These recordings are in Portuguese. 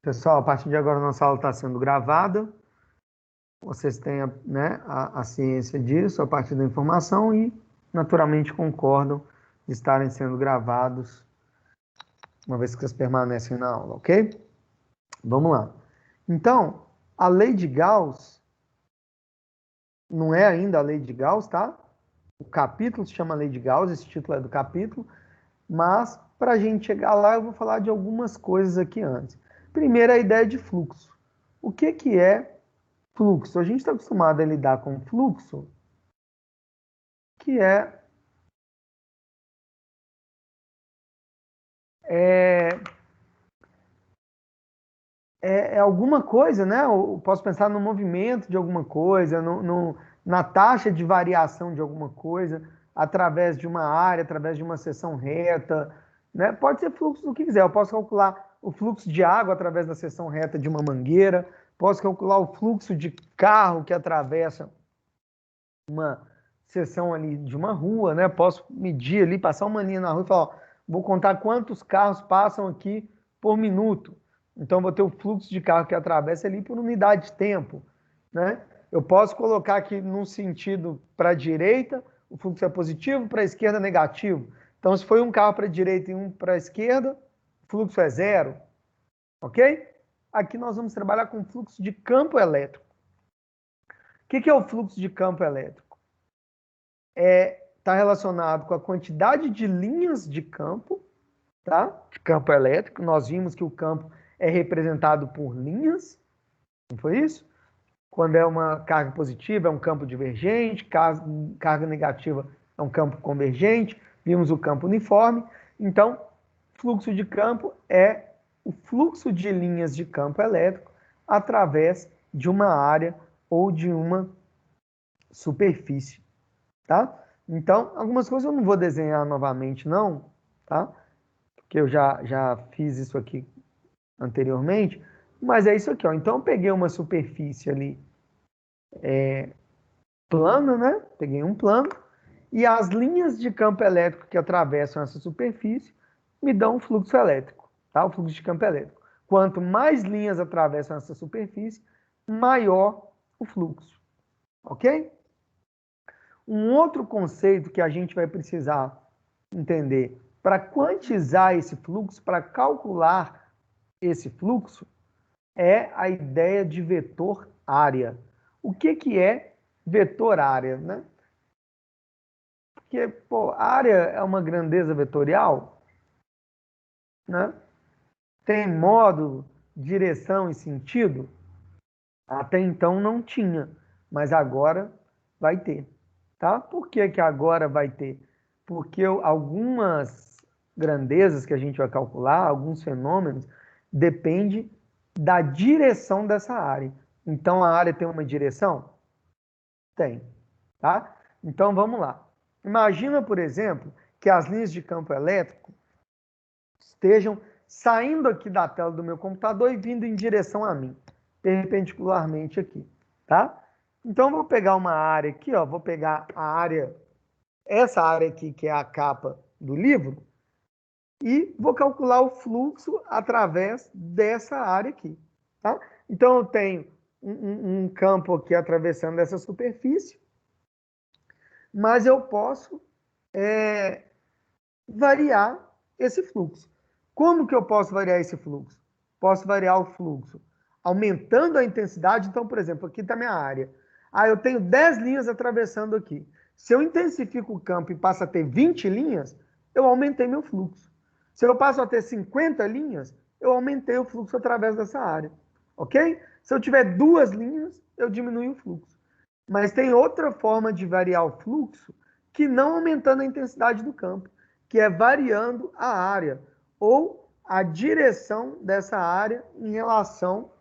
Pessoal, a partir de agora nossa aula está sendo gravada. Vocês têm, né, a ciência disso, a partir da informação e, naturalmente, concordam de estarem sendo gravados uma vez que vocês permanecem na aula, ok? Vamos lá. Então, a lei de Gauss não é ainda a lei de Gauss, tá? O capítulo se chama Lei de Gauss, esse título é do capítulo, mas para a gente chegar lá eu vou falar de algumas coisas aqui antes. Primeiro, a ideia de fluxo. O que é fluxo? A gente está acostumado a lidar com fluxo, que é alguma coisa, né? Eu posso pensar no movimento de alguma coisa, na taxa de variação de alguma coisa, através de uma área, através de uma seção reta, né? Pode ser fluxo do que quiser. Eu posso calcular o fluxo de água através da seção reta de uma mangueira, posso calcular o fluxo de carro que atravessa uma seção ali de uma rua, né? Posso medir ali, passar uma linha na rua e falar, ó, vou contar quantos carros passam aqui por minuto. Então, vou ter o fluxo de carro que atravessa ali por unidade de tempo, né? Eu posso colocar aqui num sentido para a direita, o fluxo é positivo, para a esquerda negativo. Então, se foi um carro para a direita e um para a esquerda, o fluxo é zero, ok? Aqui nós vamos trabalhar com fluxo de campo elétrico. O que é o fluxo de campo elétrico? Está relacionado com a quantidade de linhas de campo, tá? De campo elétrico. Nós vimos que o campo é representado por linhas, não foi isso? Quando é uma carga positiva, é um campo divergente, carga negativa é um campo convergente, vimos o campo uniforme. Então, fluxo de campo é o fluxo de linhas de campo elétrico através de uma área ou de uma superfície, tá? Então, algumas coisas eu não vou desenhar novamente, não, tá? Porque eu já fiz isso aqui anteriormente, mas é isso aqui, ó. Então, eu peguei uma superfície ali plana, né? Peguei um plano, e as linhas de campo elétrico que atravessam essa superfície me dão um fluxo elétrico, tá? O fluxo de campo elétrico. Quanto mais linhas atravessam essa superfície, maior o fluxo, ok? Um outro conceito que a gente vai precisar entender para quantizar esse fluxo, para calcular esse fluxo, é a ideia de vetor área. O que é vetor área, né? Porque, pô, área é uma grandeza vetorial, né? Tem modo, direção e sentido? Até então não tinha, mas agora vai ter, tá? Por que que agora vai ter? Porque algumas grandezas que a gente vai calcular, alguns fenômenos, depende da direção dessa área. Então, a área tem uma direção? Tem, tá? Então, vamos lá. Imagina, por exemplo, que as linhas de campo elétrico estejam saindo aqui da tela do meu computador e vindo em direção a mim, perpendicularmente aqui, tá? Então, eu vou pegar uma área aqui, ó, vou pegar a área, essa área aqui, que é a capa do livro, e vou calcular o fluxo através dessa área aqui, tá? Então, eu tenho um campo aqui atravessando essa superfície, mas eu posso variar esse fluxo. Como que eu posso variar esse fluxo? Posso variar o fluxo aumentando a intensidade. Então, por exemplo, aqui está minha área. Ah, eu tenho 10 linhas atravessando aqui. Se eu intensifico o campo e passo a ter 20 linhas, eu aumentei meu fluxo. Se eu passo a ter 50 linhas, eu aumentei o fluxo através dessa área. Ok? Se eu tiver 2 linhas, eu diminui o fluxo. Mas tem outra forma de variar o fluxo que não aumentando a intensidade do campo, que é variando a área ou a direção dessa área em relação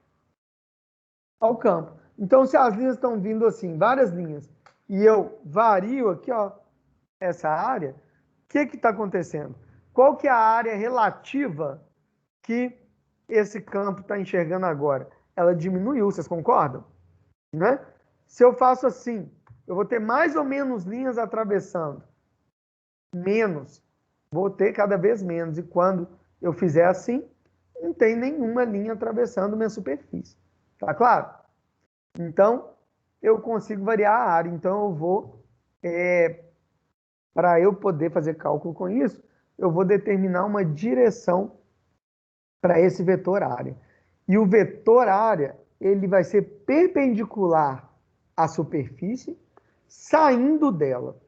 ao campo. Então, se as linhas estão vindo assim, várias linhas, e eu vario aqui, ó, essa área, o que está acontecendo? Qual que é a área relativa que esse campo está enxergando agora? Ela diminuiu, vocês concordam? Né? Se eu faço assim, eu vou ter mais ou menos linhas atravessando. Menos. Vou ter cada vez menos. E quando eu fizer assim, não tem nenhuma linha atravessando minha superfície. Tá claro? Então, eu consigo variar a área. Então, eu vou, para eu poder fazer cálculo com isso, eu vou determinar uma direção para esse vetor área. E o vetor área, ele vai ser perpendicular à superfície, saindo dela,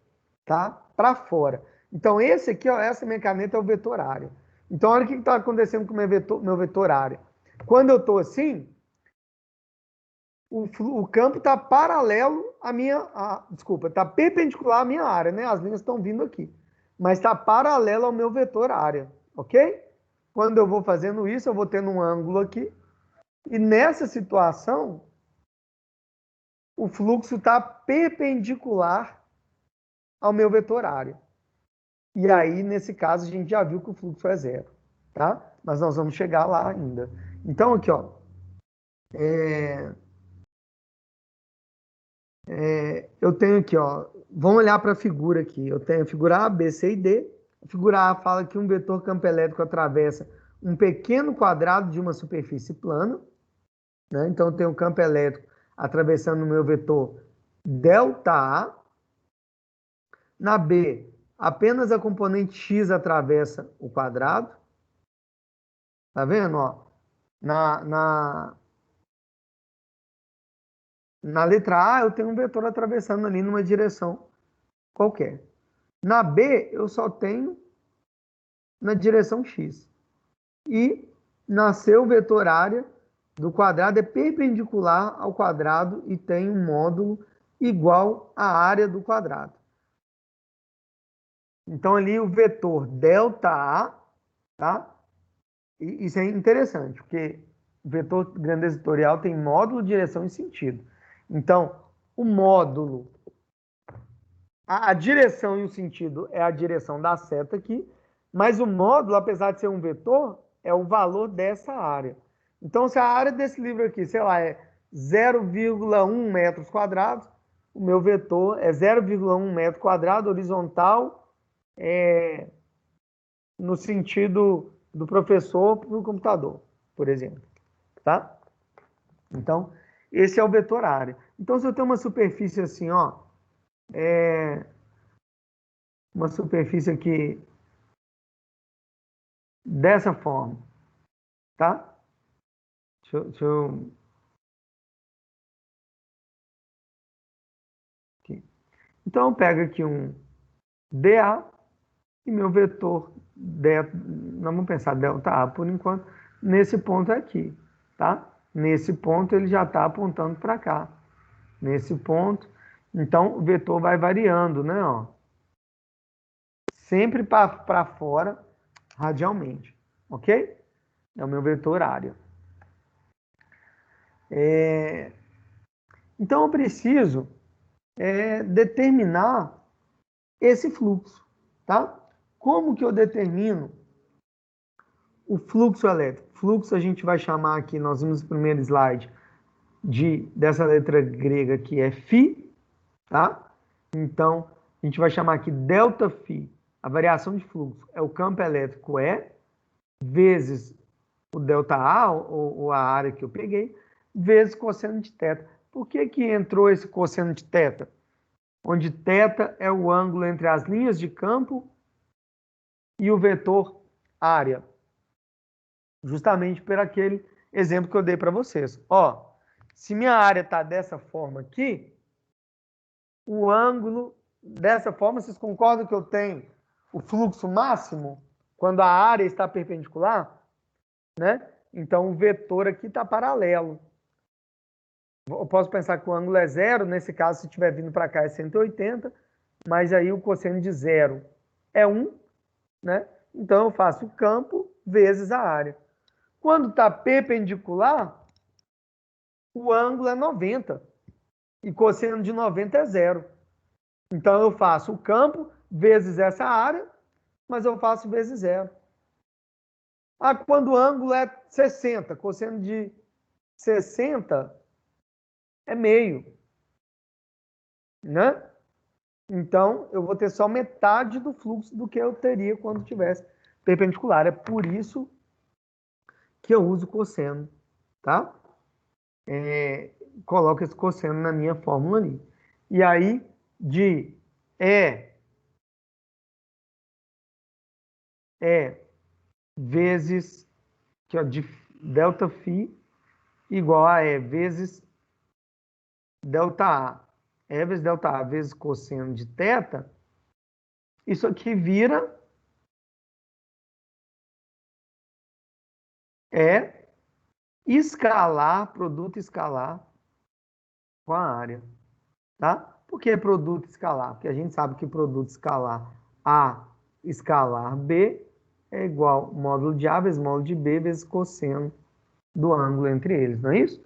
tá? Para fora. Então, esse aqui, ó, essa minha caneta é o vetor área. Então, olha o que está acontecendo com o meu vetor área. Quando eu estou assim, o campo está paralelo à minha... desculpa, está perpendicular à minha área, né? As linhas estão vindo aqui. Mas está paralelo ao meu vetor área, ok? Quando eu vou fazendo isso, eu vou tendo um ângulo aqui. E nessa situação, o fluxo está perpendicular ao meu vetor área. E aí, nesse caso, a gente já viu que o fluxo é zero, tá? Mas nós vamos chegar lá ainda. Então, aqui, ó. Eu tenho aqui, ó. Vamos olhar para a figura aqui. Eu tenho a figura A, B, C e D. A figura A fala que um vetor campo elétrico atravessa um pequeno quadrado de uma superfície plana, né? Então, eu tenho um campo elétrico atravessando o meu vetor ΔA. Na B, apenas a componente x atravessa o quadrado. Tá vendo? Ó? Na letra A, eu tenho um vetor atravessando ali numa direção qualquer. Na B, eu só tenho na direção x. E na C, o vetor área do quadrado é perpendicular ao quadrado e tem um módulo igual à área do quadrado. Então, ali o vetor ΔA, tá? E isso é interessante, porque o vetor grandeza vetorial tem módulo, direção e sentido. Então, o módulo, a direção e o sentido é a direção da seta aqui, mas o módulo, apesar de ser um vetor, é o valor dessa área. Então, se a área desse livro aqui, sei lá, é 0,1 metros quadrados, o meu vetor é 0,1 metro quadrado horizontal, no sentido do professor para o computador, por exemplo, tá? Então, esse é o vetor área. Então, se eu tenho uma superfície assim, ó, uma superfície aqui dessa forma, tá? Deixa eu aqui. Então, eu pego aqui um dA e meu vetor, não vamos pensar ΔA por enquanto, nesse ponto aqui, tá? Nesse ponto ele já está apontando para cá. Nesse ponto, então o vetor vai variando, né? Ó, sempre para fora, radialmente, ok? É o meu vetor área. Então eu preciso determinar esse fluxo, tá? Como que eu determino o fluxo elétrico? Fluxo a gente vai chamar aqui, nós vimos no primeiro slide, dessa letra grega que é φ, tá? Então, a gente vai chamar aqui ΔΦ, a variação de fluxo, é o campo elétrico E, vezes o ΔA, ou a área que eu peguei, vezes cosseno de θ. Por que que entrou esse cosseno de θ? Onde θ é o ângulo entre as linhas de campo e o vetor área. Justamente por aquele exemplo que eu dei para vocês. Ó, se minha área está dessa forma aqui, o ângulo dessa forma, vocês concordam que eu tenho o fluxo máximo quando a área está perpendicular? Né? Então, o vetor aqui está paralelo. Eu posso pensar que o ângulo é zero, nesse caso, se estiver vindo para cá é 180, mas aí o cosseno de zero é 1, né? Então, eu faço o campo vezes a área. Quando está perpendicular, o ângulo é 90, e cosseno de 90 é zero. Então, eu faço o campo vezes essa área, mas eu faço vezes zero. Quando o ângulo é 60, cosseno de 60 é meio, né? Então, eu vou ter só metade do fluxo do que eu teria quando tivesse perpendicular. É por isso que eu uso cosseno, tá? Coloco esse cosseno na minha fórmula ali. E aí, de E vezes, aqui, ó, de delta φ igual a E vezes delta A. E vezes delta A vezes cosseno de θ, isso aqui vira escalar, produto escalar com a área, tá? Por que produto escalar? Porque a gente sabe que produto escalar A escalar B é igual módulo de A vezes módulo de B vezes cosseno do ângulo entre eles, não é isso?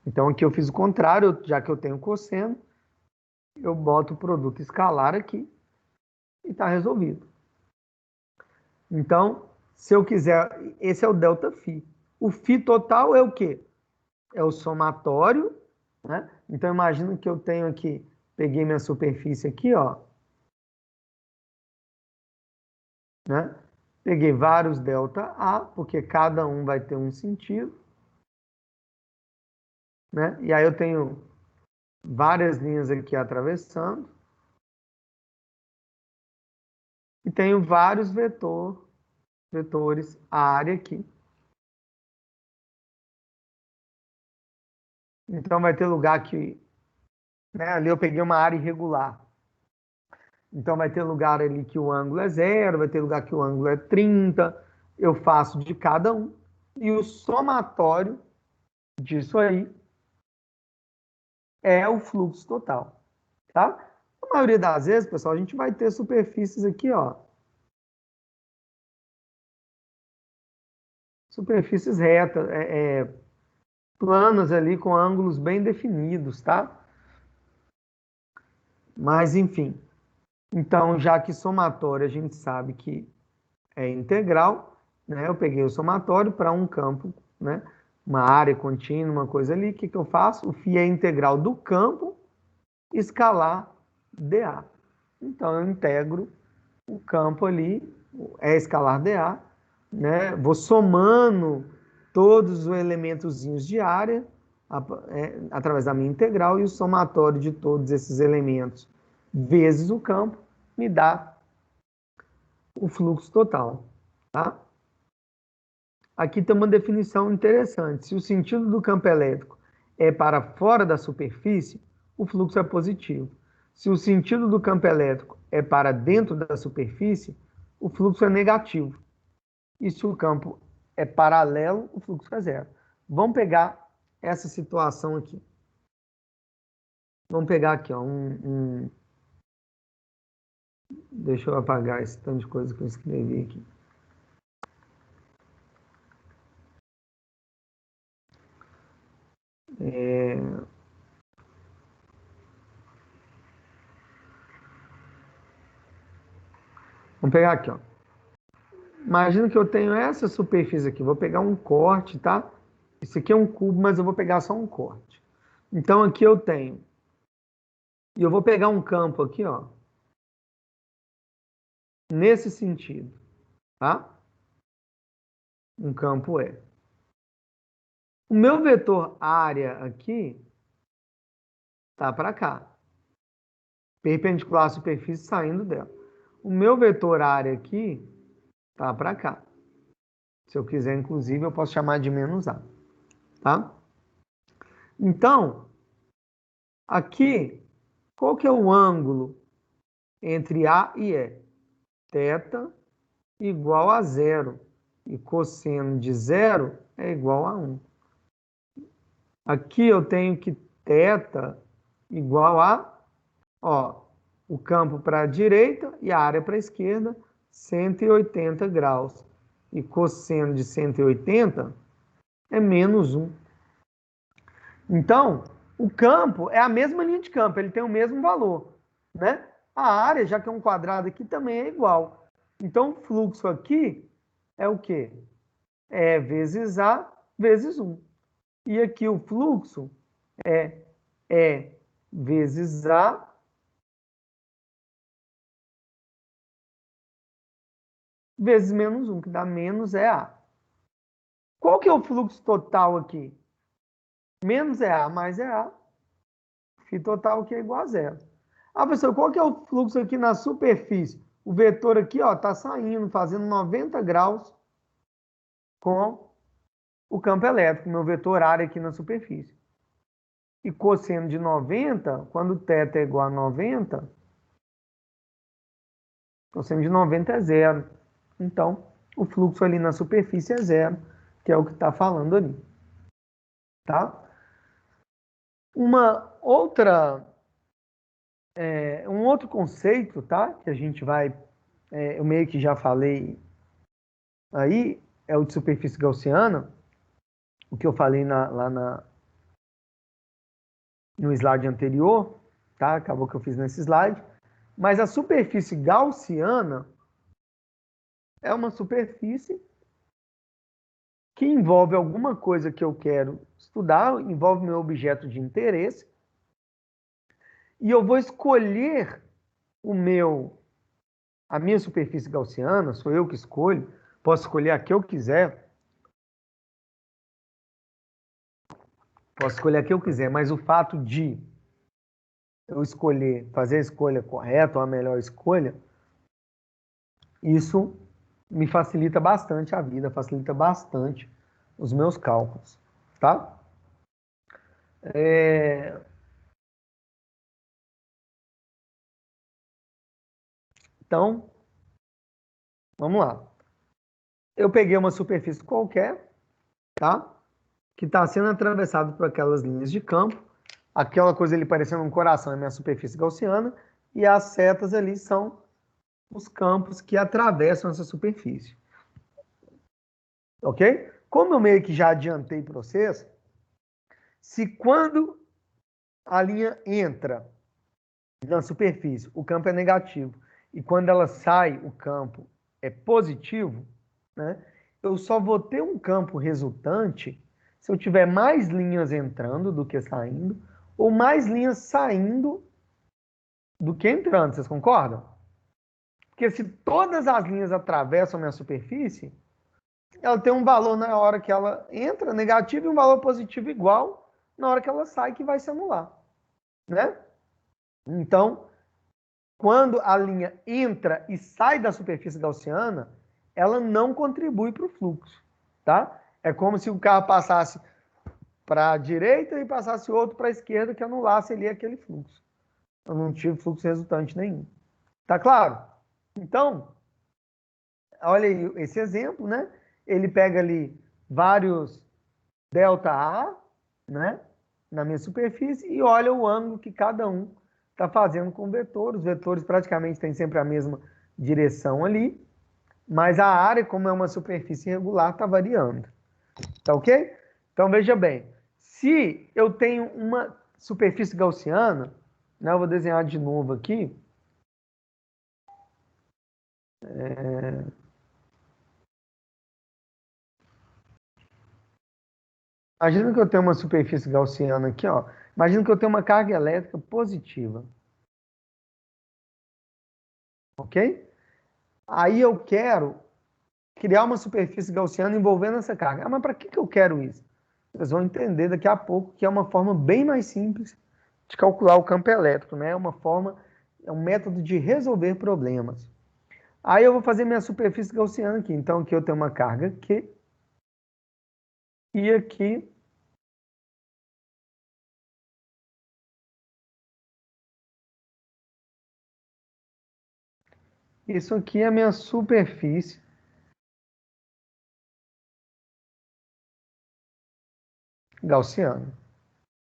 Então aqui eu fiz o contrário, já que eu tenho cosseno, eu boto o produto escalar aqui e está resolvido. Então, se eu quiser, esse é o delta φ. O φ total é o quê? É o somatório, né? Então, imagina que eu tenho aqui, peguei minha superfície aqui, ó, né? Peguei vários delta A, porque cada um vai ter um sentido, né? E aí eu tenho várias linhas aqui atravessando e tenho vários vetores área aqui. Então vai ter lugar que, né, ali eu peguei uma área irregular. Então vai ter lugar ali que o ângulo é 0, vai ter lugar que o ângulo é 30. Eu faço de cada um. E o somatório disso aí é o fluxo total, tá? A maioria das vezes, pessoal, a gente vai ter superfícies aqui, ó. Superfícies retas, planas ali com ângulos bem definidos, tá? Mas, enfim. Então, já que somatório a gente sabe que é integral, né? Eu peguei o somatório para um campo, né? Uma área contínua, uma coisa ali. O que que eu faço? O φ é integral do campo escalar dA. Então, eu integro o campo ali, é escalar dA, né? Vou somando todos os elementozinhos de área através da minha integral e o somatório de todos esses elementos vezes o campo me dá o fluxo total, tá? Aqui tem uma definição interessante. Se o sentido do campo elétrico é para fora da superfície, o fluxo é positivo. Se o sentido do campo elétrico é para dentro da superfície, o fluxo é negativo. E se o campo é paralelo, o fluxo é zero. Vamos pegar essa situação aqui. Vamos pegar aqui, ó, deixa eu apagar esse tanto de coisa que eu escrevi aqui. Vamos pegar aqui, ó. Imagina que eu tenho essa superfície aqui. Vou pegar um corte, tá? Esse aqui é um cubo, mas eu vou pegar só um corte. Então aqui eu tenho. E eu vou pegar um campo aqui, ó. Nesse sentido, tá? Um campo é. O meu vetor área aqui tá para cá. Perpendicular à superfície saindo dela. O meu vetor área aqui tá para cá. Se eu quiser, inclusive, eu posso chamar de menos A, tá? Então, aqui, qual que é o ângulo entre A e E? Θ igual a zero. E cosseno de zero é igual a 1. Aqui eu tenho que θ igual a, ó, o campo para a direita e a área para a esquerda, 180 graus. E cosseno de 180 é menos 1. Então, o campo é a mesma linha de campo, ele tem o mesmo valor, né? A área, já que é um quadrado aqui, também é igual. Então, o fluxo aqui é o quê? É vezes A vezes 1. E aqui o fluxo é vezes A vezes menos 1, que dá menos é A. Qual que é o fluxo total aqui? Menos EA mais EA. Φ total aqui é igual a zero. Ah, professor, qual que é o fluxo aqui na superfície? O vetor aqui, ó, tá saindo, fazendo 90 graus com o campo elétrico, meu vetor área aqui na superfície. E cosseno de 90, quando θ é igual a 90, cosseno de 90 é zero. Então, o fluxo ali na superfície é zero, que é o que está falando ali. Tá? Uma outra, um outro conceito, tá? Que a gente vai, eu meio que já falei aí, é o de superfície gaussiana, o que eu falei no slide anterior, tá? Acabou que eu fiz nesse slide. Mas a superfície gaussiana é uma superfície que envolve alguma coisa que eu quero estudar, envolve meu objeto de interesse, e eu vou escolher a minha superfície gaussiana, sou eu que escolho, posso escolher a que eu quiser, mas o fato de eu escolher, fazer a escolha correta ou a melhor escolha, isso me facilita bastante a vida, facilita bastante os meus cálculos, tá? Então, vamos lá. Eu peguei uma superfície qualquer, tá? Que está sendo atravessado por aquelas linhas de campo. Aquela coisa ali parecendo um coração é minha superfície gaussiana. E as setas ali são os campos que atravessam essa superfície. Ok? Como eu meio que já adiantei para vocês, se quando a linha entra na superfície, o campo é negativo, e quando ela sai, o campo é positivo, né? Eu só vou ter um campo resultante se eu tiver mais linhas entrando do que saindo, ou mais linhas saindo do que entrando. Vocês concordam? Porque se todas as linhas atravessam a minha superfície, ela tem um valor na hora que ela entra, negativo, e um valor positivo igual na hora que ela sai, que vai se anular, né? Então, quando a linha entra e sai da superfície gaussiana, ela não contribui para o fluxo, tá? É como se o carro passasse para a direita e passasse outro para a esquerda, que anulasse ali aquele fluxo. Eu não tive fluxo resultante nenhum. Tá claro? Então, olha aí esse exemplo, né? Ele pega ali vários ΔA, né? Na minha superfície e olha o ângulo que cada um está fazendo com o vetor. Os vetores praticamente têm sempre a mesma direção ali, mas a área, como é uma superfície irregular, está variando. Tá ok? Então veja bem, se eu tenho uma superfície gaussiana, né, eu vou desenhar de novo aqui. Imagina que eu tenho uma superfície gaussiana aqui, ó. Imagina que eu tenho uma carga elétrica positiva. Ok? Aí eu quero criar uma superfície gaussiana envolvendo essa carga. Ah, mas para que eu quero isso? Vocês vão entender daqui a pouco que é uma forma bem mais simples de calcular o campo elétrico, né? É um método de resolver problemas. Aí eu vou fazer minha superfície gaussiana aqui. Então aqui eu tenho uma carga Q e aqui isso aqui é a minha superfície gaussiana,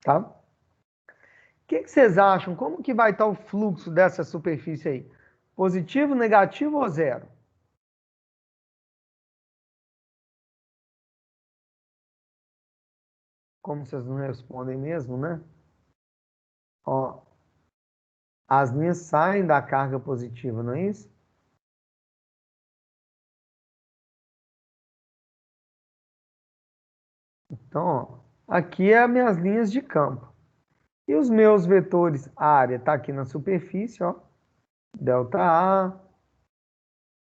tá? O que vocês acham? Como que vai estar o fluxo dessa superfície aí? Positivo, negativo ou zero? Como vocês não respondem mesmo, né? Ó, as linhas saem da carga positiva, não é isso? Então, ó, aqui é as minhas linhas de campo. E os meus vetores, a área está aqui na superfície, ó. ΔA,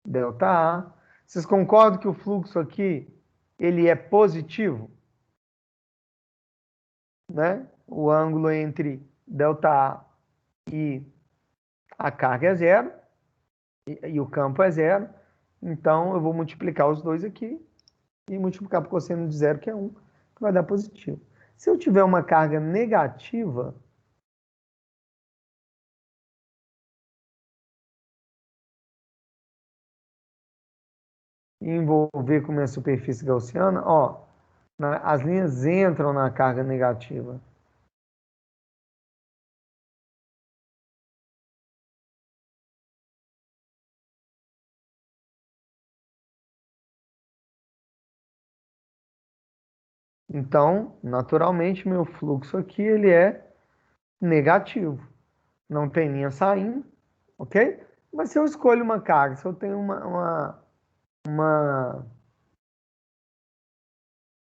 ΔA. Vocês concordam que o fluxo aqui, ele é positivo, né? O ângulo entre ΔA e a carga é zero, e o campo é zero. Então, eu vou multiplicar os dois aqui e multiplicar por cosseno de zero, que é 1, que vai dar positivo. Se eu tiver uma carga negativa, e envolver com minha superfície gaussiana, ó, as linhas entram na carga negativa. Então, naturalmente, meu fluxo aqui ele é negativo. Não tem linha saindo, ok? Mas se eu escolho uma carga, se eu tenho uma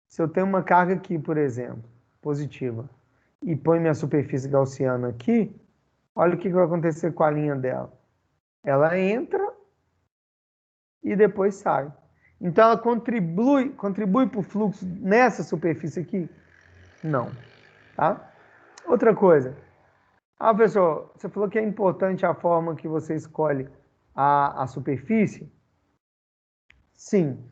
se eu tenho uma carga aqui, por exemplo, positiva, e põe minha superfície gaussiana aqui, olha o que vai acontecer com a linha dela. Ela entra e depois sai. Então ela contribui para o fluxo nessa superfície aqui? Não. Tá? Outra coisa. Ah, professor, você falou que é importante a forma que você escolhe a superfície? Sim.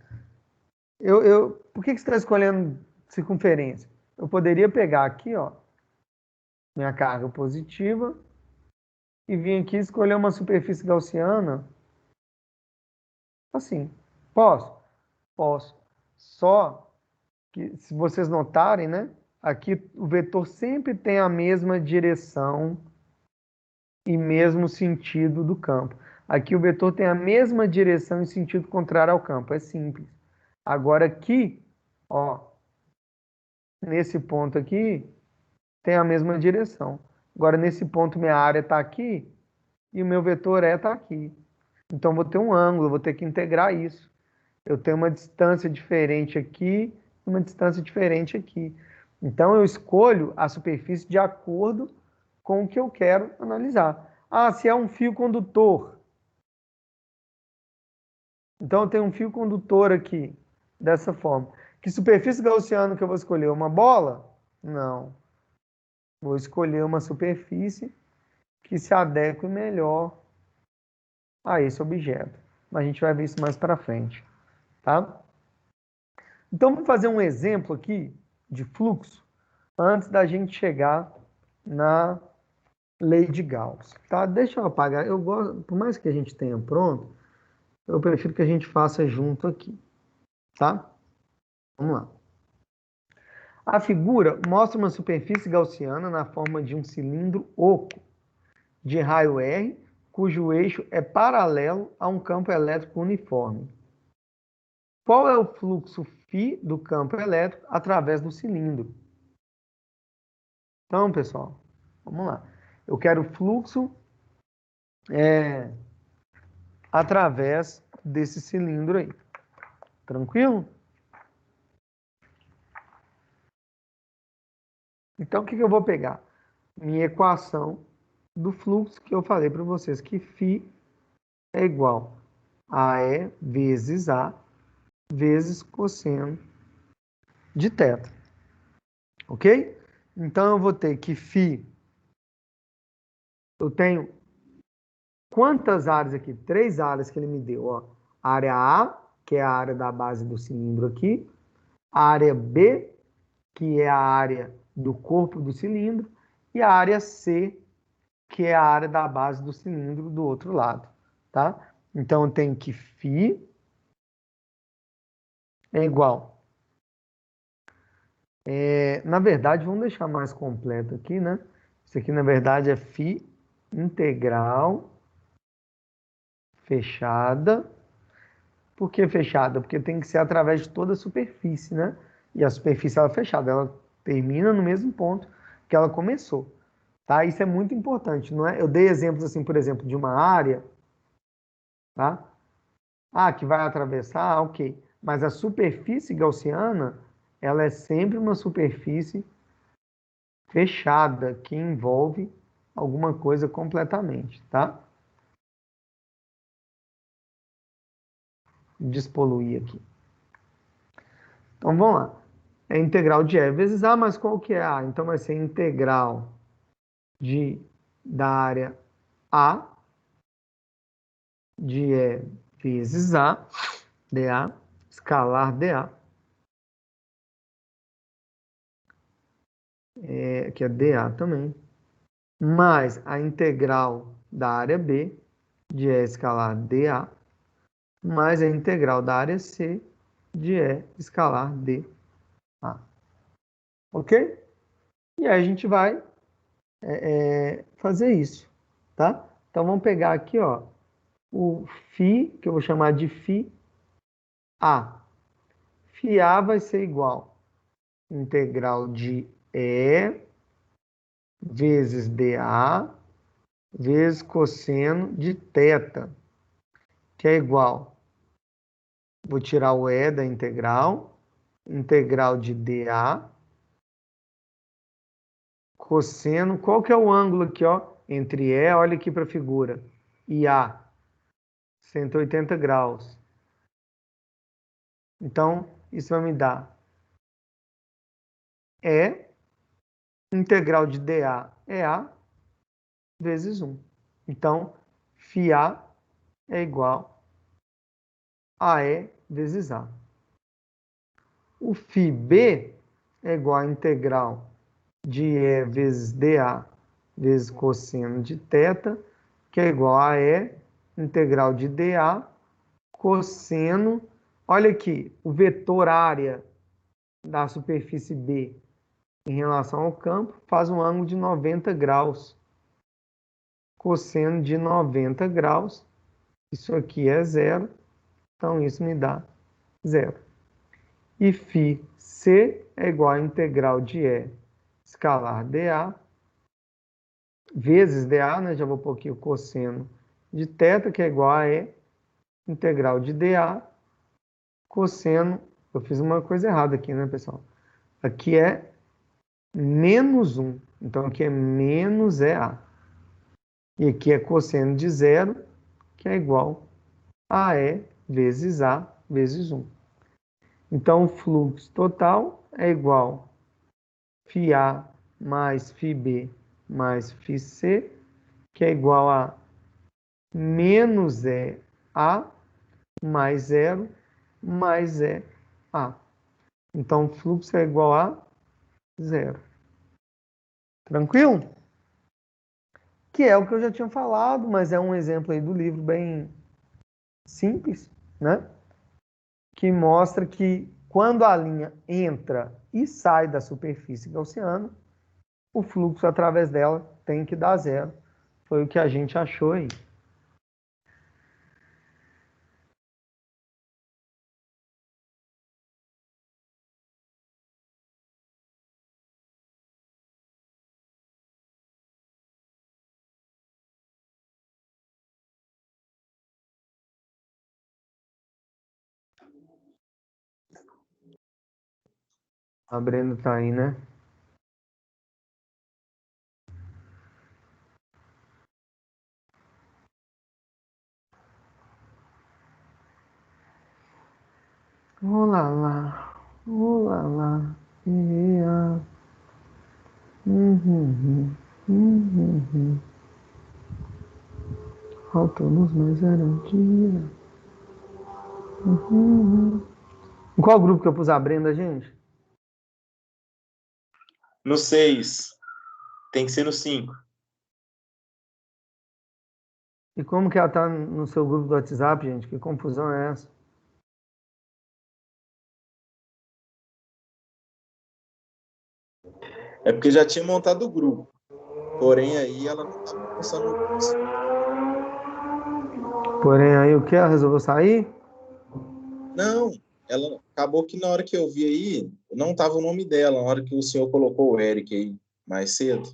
Por que você está escolhendo circunferência? Eu poderia pegar aqui, ó, minha carga positiva e vir aqui escolher uma superfície gaussiana assim. Posso? Posso. Só que, se vocês notarem, né? Aqui o vetor sempre tem a mesma direção e mesmo sentido do campo. Aqui o vetor tem a mesma direção e sentido contrário ao campo. É simples. Agora aqui, ó, nesse ponto aqui, tem a mesma direção. Agora nesse ponto minha área está aqui e o meu vetor está aqui. Então vou ter um ângulo, vou ter que integrar isso. Eu tenho uma distância diferente aqui e uma distância diferente aqui. Então eu escolho a superfície de acordo com o que eu quero analisar. Ah, se é um fio condutor. Então eu tenho um fio condutor aqui, dessa forma. Que superfície gaussiana que eu vou escolher? Uma bola? Não. Vou escolher uma superfície que se adeque melhor a esse objeto. Mas a gente vai ver isso mais para frente, tá? Então vamos fazer um exemplo aqui de fluxo antes da gente chegar na lei de Gauss, tá? Deixa eu apagar. Eu gosto, por mais que a gente tenha pronto, eu prefiro que a gente faça junto aqui, tá? Vamos lá. A figura mostra uma superfície gaussiana na forma de um cilindro oco de raio R, cujo eixo é paralelo a um campo elétrico uniforme. Qual é o fluxo φ do campo elétrico através do cilindro? Então, pessoal, vamos lá. Eu quero fluxo através desse cilindro aí. Tranquilo? Então, o que eu vou pegar? Minha equação do fluxo que eu falei para vocês, que φ é igual a E vezes A vezes cosseno de θ. Ok? Então, eu vou ter que φ, eu tenho quantas áreas aqui? 3 áreas que ele me deu. Ó. Área A, que é a área da base do cilindro aqui. A área B, que é a área do corpo do cilindro. E a área C, que é a área da base do cilindro do outro lado. Tá? Então, eu tenho que φ é igual. Na verdade, vamos deixar mais completo aqui, né? Isso aqui, na verdade, é φ integral fechada. Por que fechada? Porque tem que ser através de toda a superfície, né? E a superfície ela é fechada, ela termina no mesmo ponto que ela começou, tá? Isso é muito importante, não é? Eu dei exemplos assim, por exemplo, de uma área, tá? Ah, que vai atravessar, ok. Mas a superfície gaussiana, ela é sempre uma superfície fechada, que envolve alguma coisa completamente, tá? Despoluir aqui. Então, vamos lá. É integral de E vezes A, mas qual que é A? Então, vai ser integral da área A de E vezes A, dA, escalar dA, que é dA também, mais a integral da área B de E escalar dA, mais a integral da área C de E escalar dA. Ok? E aí a gente vai fazer isso, tá? Então vamos pegar aqui, ó, o φ, que eu vou chamar de φ A. Φ A vai ser igual a integral de E vezes dA vezes cosseno de θ, que é igual. Vou tirar o E da integral de dA, cosseno, qual que é o ângulo aqui, ó? Entre E, olha aqui para a figura, e A, 180 graus. Então, isso vai me dar E, integral de dA é A, vezes 1. Então, φA é igual a E vezes A. O φB é igual a integral de E vezes dA vezes cosseno de θ, que é igual a E integral de dA cosseno. Olha aqui, o vetor área da superfície B em relação ao campo faz um ângulo de 90 graus. Cosseno de 90 graus, isso aqui é zero, então isso me dá zero. E φC é igual a integral de E escalar dA vezes dA, né? Já vou pôr aqui o cosseno de θ, que é igual a E integral de dA cosseno. Eu fiz uma coisa errada aqui, né, pessoal? Aqui é menos 1, então aqui é menos EA. E aqui é cosseno de zero, que é igual a E vezes A vezes 1. Então, o fluxo total é igual a φA mais φB mais φC, que é igual a menos EA mais zero mais EA. Então, o fluxo é igual a zero. Tranquilo? Que é o que eu já tinha falado, mas é um exemplo aí do livro bem simples, né? Que mostra que quando a linha entra e sai da superfície gaussiana, o fluxo através dela tem que dar zero. Foi o que a gente achou aí. A Brenda tá aí, né? Olá lá, olá lá, ia. Uhum. Faltamos mais era um dia. Uhum. Em qual grupo que eu pus a Brenda, gente? No 6. Tem que ser no 5. E como que ela tá no seu grupo do WhatsApp, gente? Que confusão é essa? É porque já tinha montado o grupo. Porém, aí ela não estava pensando no grupo. Porém, aí o que? Ela resolveu sair? Não, ela acabou que na hora que eu vi aí, não estava o nome dela, na hora que o senhor colocou o Eric aí mais cedo.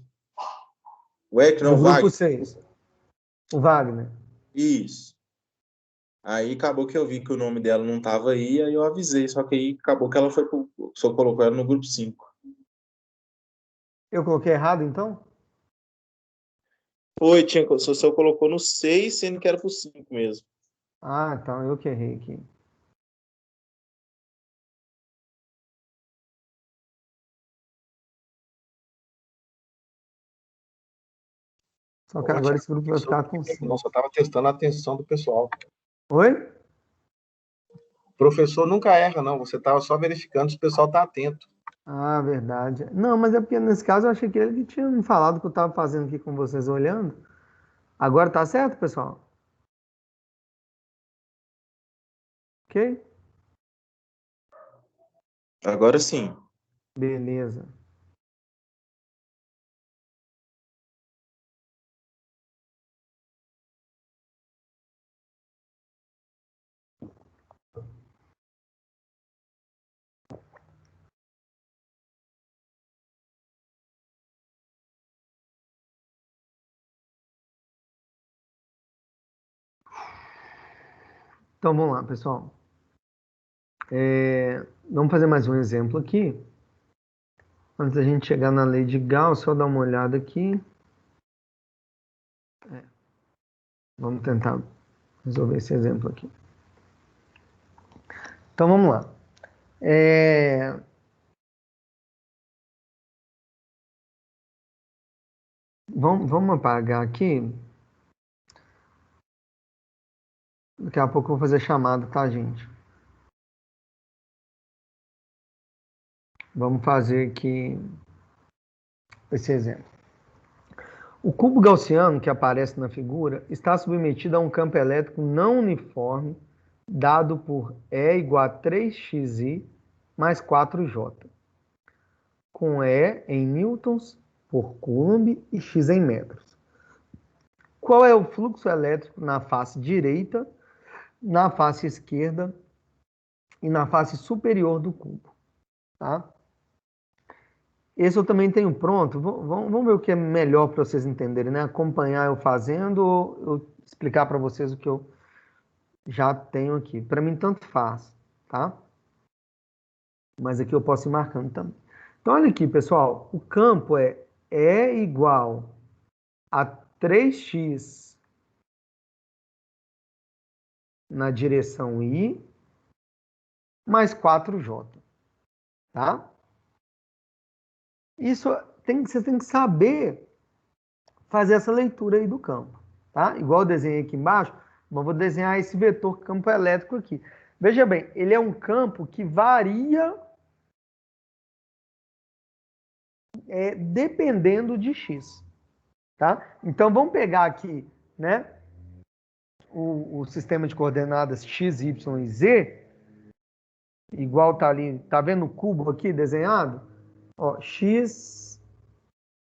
O Eric No não, grupo Wagner. 6. O Wagner. Isso. Aí acabou que eu vi que o nome dela não estava aí, aí eu avisei, só que aí acabou que ela foi pro, o senhor colocou ela no grupo 5. Eu coloquei errado, então? Foi, o senhor colocou no 6, sendo que era pro 5 mesmo. Ah, então eu que errei aqui. Só que agora esse grupo vai ficar com Não, só estava testando a atenção do pessoal. Oi? O professor nunca erra, não. Você estava só verificando se o pessoal está atento. Ah, verdade. Não, mas é porque nesse caso eu achei que ele tinha me falado que eu estava fazendo aqui com vocês olhando. Agora tá certo, pessoal? Ok? Agora sim. Beleza. Então vamos lá, pessoal. Vamos fazer mais um exemplo aqui. Antes da gente chegar na lei de Gauss, só dar uma olhada aqui. Vamos tentar resolver esse exemplo aqui. Então vamos lá. Vamos apagar aqui. Daqui a pouco eu vou fazer chamada, tá, gente? Vamos fazer aqui esse exemplo. O cubo gaussiano que aparece na figura está submetido a um campo elétrico não uniforme dado por E igual a 3xi mais 4j, com E em newtons por coulomb e x em metros. Qual é o fluxo elétrico na face direita, na face esquerda e na face superior do cubo? Tá? Esse eu também tenho pronto. Vamos ver o que é melhor para vocês entenderem, né? Acompanhar eu fazendo ou eu explicar para vocês o que eu já tenho aqui. Para mim, tanto faz, tá? Mas aqui eu posso ir marcando também. Então, olha aqui, pessoal. O campo é E igual a 3x na direção I mais 4j, tá? Isso você tem que saber fazer essa leitura aí do campo, tá? Igual eu desenhei aqui embaixo, mas vou desenhar esse vetor campo elétrico aqui. Veja bem, ele é um campo que varia dependendo de x, tá? Então vamos pegar aqui, né, o sistema de coordenadas x, y e z, igual tá ali, tá vendo o cubo aqui desenhado? Ó, x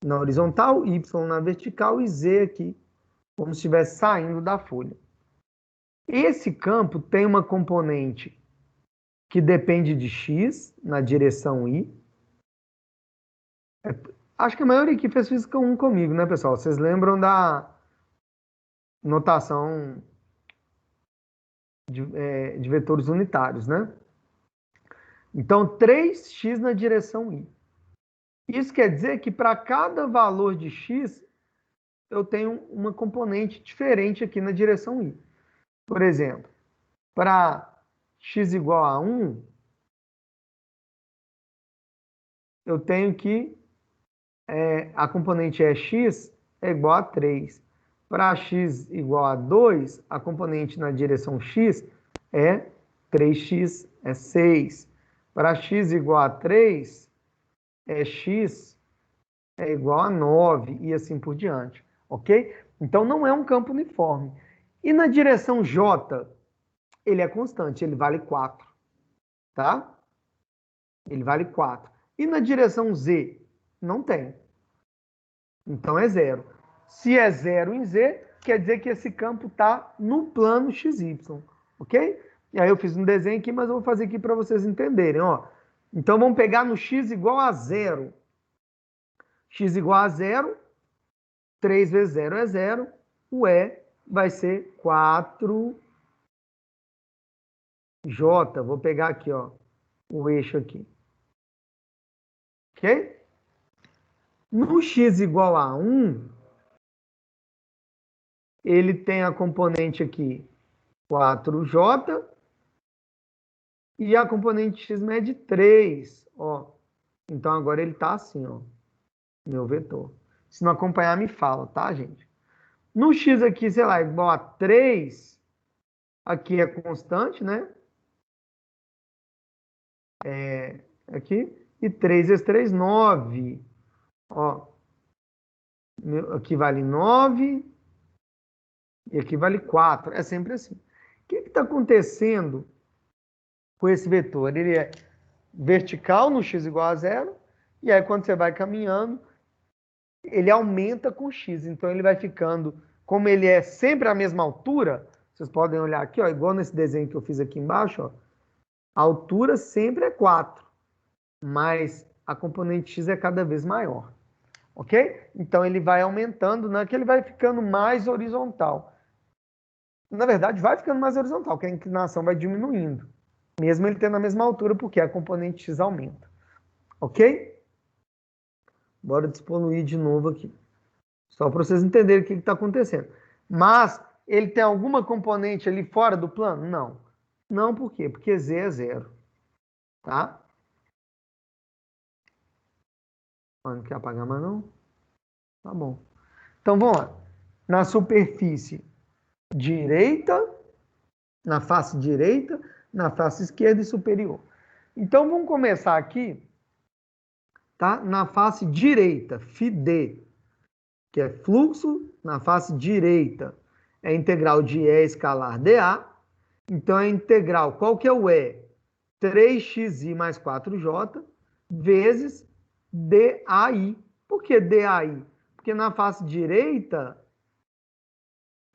na horizontal, y na vertical e z aqui, como se estivesse saindo da folha. Esse campo tem uma componente que depende de x na direção i. Acho que a maioria aqui fez física 1 comigo, né, pessoal? Vocês lembram da notação de vetores unitários, né? Então, 3x na direção i. Isso quer dizer que para cada valor de x, eu tenho uma componente diferente aqui na direção i. Por exemplo, para x igual a 1, eu tenho que a componente x é igual a 3. Para x igual a 2, a componente na direção x é 3x, é 6. Para x igual a 3, x é igual a 9 e assim por diante, ok? Então não é um campo uniforme. E na direção j, ele é constante, ele vale 4, tá? Ele vale 4. E na direção z, não tem. Então é 0. Se é 0 em z, quer dizer que esse campo está no plano XY, ok? E aí eu fiz um desenho aqui, mas eu vou fazer aqui para vocês entenderem, ó. Então vamos pegar no x igual a 0. X igual a 0, 3 vezes 0 é 0, o E vai ser 4J. Vou pegar aqui, ó, o eixo aqui. Ok? No x igual a 1, ele tem a componente aqui 4J e a componente x mede 3. Ó. Então agora ele está assim, ó, meu vetor. Se não acompanhar, me fala, tá, gente? No x aqui, sei lá, igual a 3, aqui é constante, né? Aqui. E 3 vezes 3, 9. Ó, aqui vale 9 e aqui vale 4. É sempre assim. O que está acontecendo com esse vetor? Ele é vertical no x igual a 0, e aí quando você vai caminhando, ele aumenta com x. Então ele vai ficando, como ele é sempre a mesma altura, vocês podem olhar aqui, ó, igual nesse desenho que eu fiz aqui embaixo, ó, a altura sempre é 4, mas a componente x é cada vez maior. Ok? Então ele vai aumentando, né, que ele vai ficando mais horizontal. Na verdade, vai ficando mais horizontal, que a inclinação vai diminuindo, mesmo ele tendo a mesma altura, porque a componente x aumenta. Ok? Bora despoluir de novo aqui. Só para vocês entenderem o que está acontecendo. Mas ele tem alguma componente ali fora do plano? Não. Não por quê? Porque z é 0. Tá? Não quer apagar mais não? Tá bom. Então vamos lá. Na superfície direita, na face direita, na face esquerda e superior. Então vamos começar aqui, tá? Na face direita, φd, que é fluxo, na face direita é a integral de E escalar dA. Então é a integral, qual que é o E? 3xi mais 4j vezes DAI. Por que DAI? Porque na face direita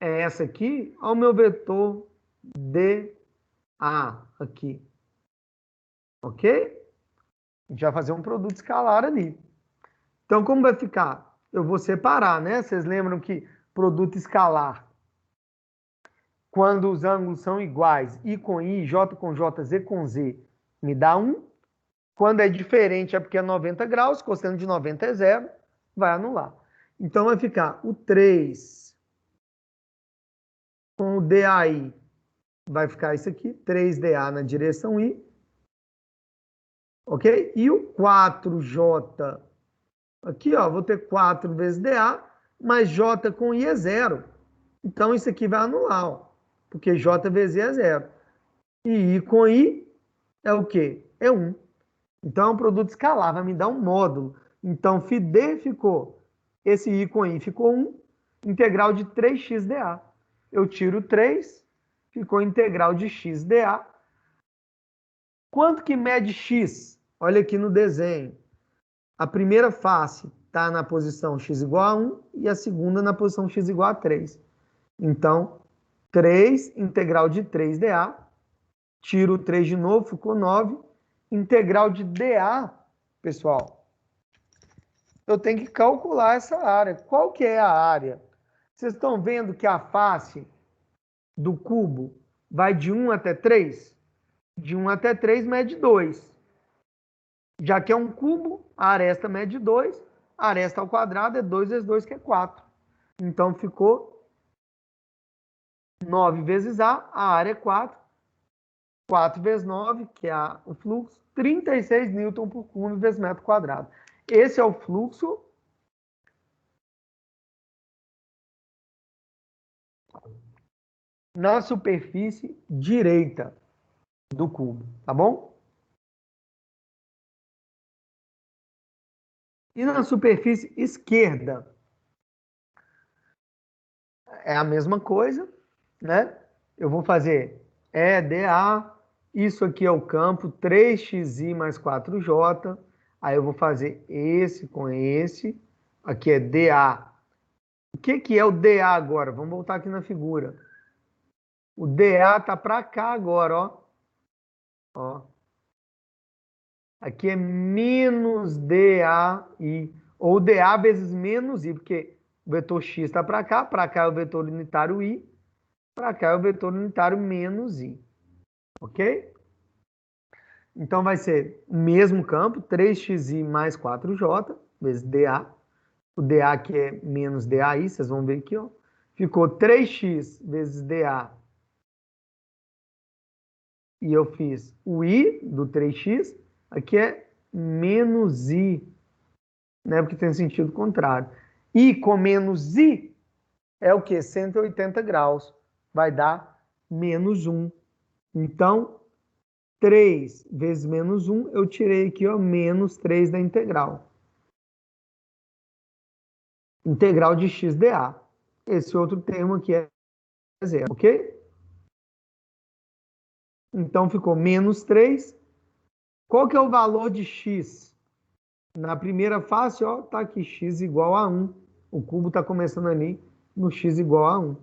é essa aqui, ao meu vetor DA aqui. Ok? A gente vai fazer um produto escalar ali. Então, como vai ficar? Eu vou separar, né? Vocês lembram que produto escalar, quando os ângulos são iguais, I com I, J com J, Z com Z, me dá 1. Quando é diferente é porque é 90 graus, cosseno de 90 é 0, vai anular. Então vai ficar o 3 com o DAI, vai ficar isso aqui, 3DA na direção I, ok? E o 4J, aqui ó, vou ter 4 vezes DA, mas J com I é 0. Então isso aqui vai anular, ó, porque J vezes I é 0. E I com I é o quê? É 1. Então é um produto escalar, vai me dar um módulo. Então, φd ficou, esse I com I ficou 1, integral de 3xdA. Eu tiro 3, ficou integral de xdA. Quanto que mede x? Olha aqui no desenho. A primeira face está na posição x igual a 1 e a segunda na posição x igual a 3. Então, 3 integral de 3dA, tiro 3 de novo, ficou 9. Integral de dA, pessoal, eu tenho que calcular essa área. Qual que é a área? Vocês estão vendo que a face do cubo vai de 1 até 3? De 1 até 3 mede 2. Já que é um cubo, a aresta mede 2. A aresta ao quadrado é 2 vezes 2, que é 4. Então ficou 9 vezes a área é 4. 4 vezes 9, que é o fluxo, 36 newton por cúbio vezes metro quadrado. Esse é o fluxo na superfície direita do cubo, tá bom? E na superfície esquerda é a mesma coisa, né? Eu vou fazer EDA, isso aqui é o campo, 3xi mais 4j, aí eu vou fazer esse com esse, aqui é DA. O que é o DA agora? Vamos voltar aqui na figura. O DA tá para cá agora, ó. Ó. Aqui é menos DAI, ou DA vezes menos I, porque o vetor x está para cá é o vetor unitário I, para cá é o vetor unitário menos I. Ok? Então vai ser o mesmo campo, 3xi mais 4j, vezes DA. O DA aqui é menos DAI, vocês vão ver aqui, ó. Ficou 3x vezes DA. E eu fiz o I do 3x, aqui é menos I, né? Porque tem sentido contrário. I com menos I é o quê? 180 graus. Vai dar menos 1. Então, 3 vezes menos 1, eu tirei aqui, ó, menos 3 da integral. Integral de x dA. Esse outro termo aqui é zero, ok? Então, ficou menos 3. Qual que é o valor de x? Na primeira face, ó, tá aqui, x igual a 1. O cubo está começando ali no x igual a 1.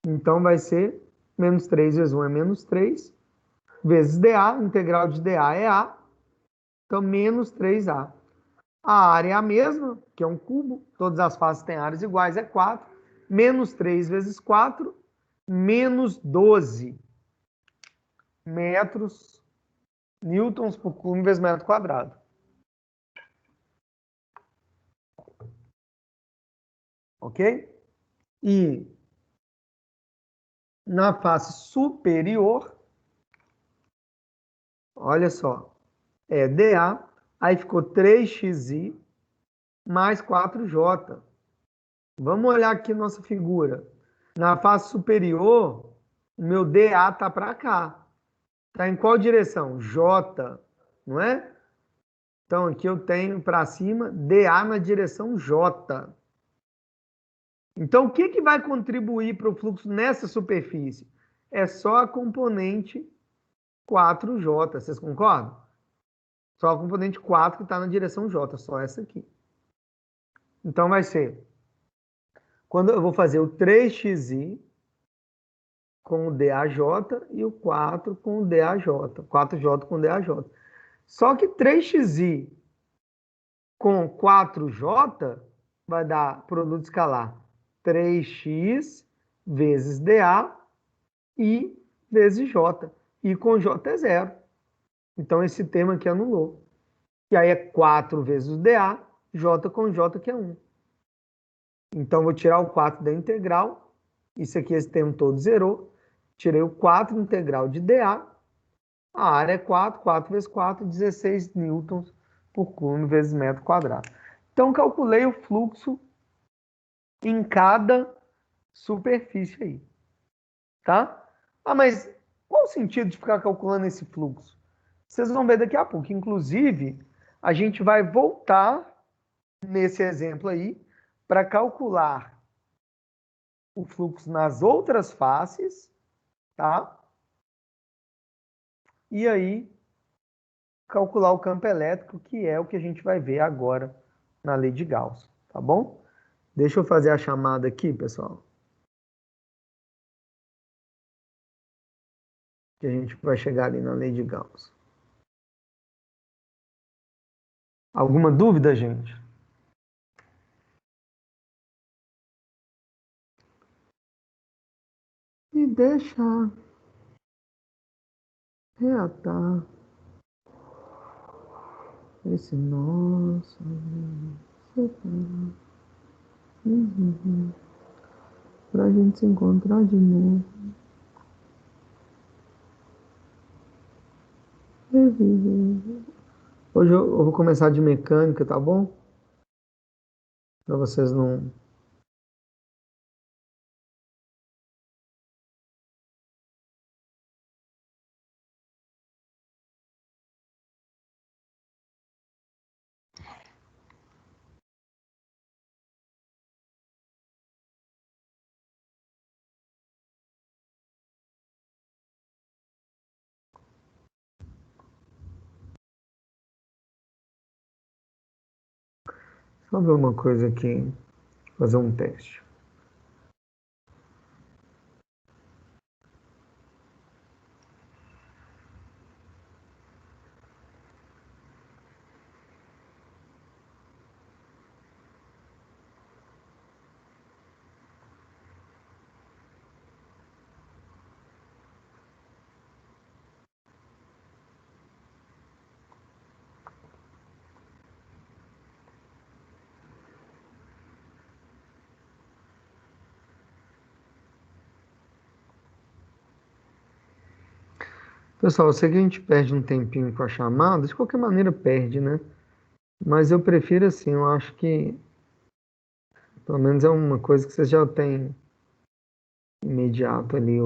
Então, vai ser menos 3 vezes 1 é menos 3, vezes dA, integral de dA é A, então menos 3A. A área é a mesma, que é um cubo, todas as faces têm áreas iguais, é 4, menos 3 vezes 4, menos 12 metros, newtons por cubo vezes metro quadrado. Ok? E na face superior, olha só, é dA, aí ficou 3xi mais 4j. Vamos olhar aqui nossa figura. Na face superior, o meu dA está para cá. Está em qual direção? J, não é? Então, aqui eu tenho para cima dA na direção J. Então, o que, que vai contribuir para o fluxo nessa superfície? É só a componente 4J, vocês concordam? Só a componente 4 que está na direção J, só essa aqui. Então, vai ser, quando eu vou fazer o 3xi com o DAJ e o 4 com o DAJ, 4J com o DAJ. Só que 3xi com 4J vai dar produto escalar 3x vezes dA e vezes J. E com J é zero. Então, esse termo aqui anulou. E aí é 4 vezes o dA, J com J, que é 1. Então, vou tirar o 4 da integral. Isso aqui, esse termo todo zerou. Tirei o 4 integral de dA. A área é 4, 4 vezes 4, 16 newtons por cubo vezes metro quadrado. Então, calculei o fluxo em cada superfície aí. Tá? Ah, mas qual o sentido de ficar calculando esse fluxo? Vocês vão ver daqui a pouco. Inclusive, a gente vai voltar nesse exemplo aí para calcular o fluxo nas outras faces, tá? E aí, calcular o campo elétrico, que é o que a gente vai ver agora na lei de Gauss, tá bom? Deixa eu fazer a chamada aqui, pessoal. Que a gente vai chegar ali na lei de Gauss. Alguma dúvida, gente? E deixa reatar esse nosso. Pra gente se encontrar de novo. Hoje eu vou começar de mecânica, tá bom? Para vocês não. Só ver uma coisa aqui, fazer um teste. Pessoal, eu sei que a gente perde um tempinho com a chamada, de qualquer maneira perde, né? Mas eu prefiro assim, eu acho que Pelo menos é uma coisa que você já tem imediato ali.